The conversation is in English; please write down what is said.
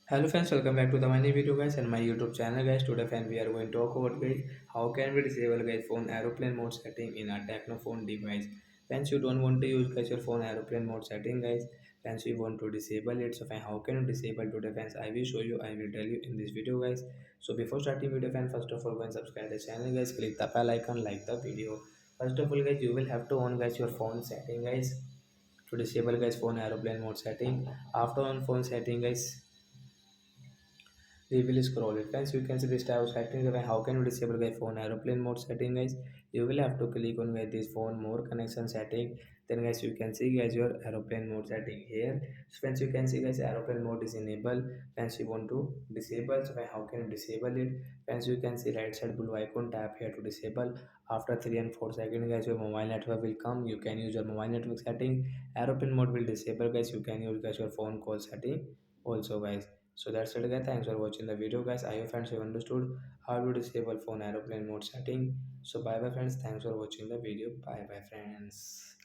Hello friends, welcome back to the my new video guys and my YouTube channel guys. Today friend we are going to talk about guys how can we disable guys phone aeroplane mode setting in our Tecno phone device. Friends, you don't want to use guys your phone aeroplane mode setting guys. Friends, you want to disable it. So friend, how can you disable today friends? I will show you. I will tell you in this video guys. So before starting video friend, first of all go and subscribe the channel guys. Click the bell icon, like the video. First of all guys, you will have to on guys your phone setting guys to disable guys phone aeroplane mode setting. After on phone setting guys, we will scroll it guys. You can see this type of setting. How can you disable guys phone aeroplane mode setting guys? You will have to click on guys this phone more connection setting. Then guys you can see guys your aeroplane mode setting here. So friends, you can see guys aeroplane mode is enabled. Friends, you want to disable. So how can you disable it? Friends, you can see right side blue icon, tap here to disable. After 3 and 4 seconds guys your mobile network will come. You can use your mobile network setting. Aeroplane mode will disable guys. You can use guys your phone call setting also guys. So that's it guys. Thanks for watching the video guys. I hope friends you understood how to disable phone aeroplane mode setting. So bye bye friends. Thanks for watching the video. Bye bye friends.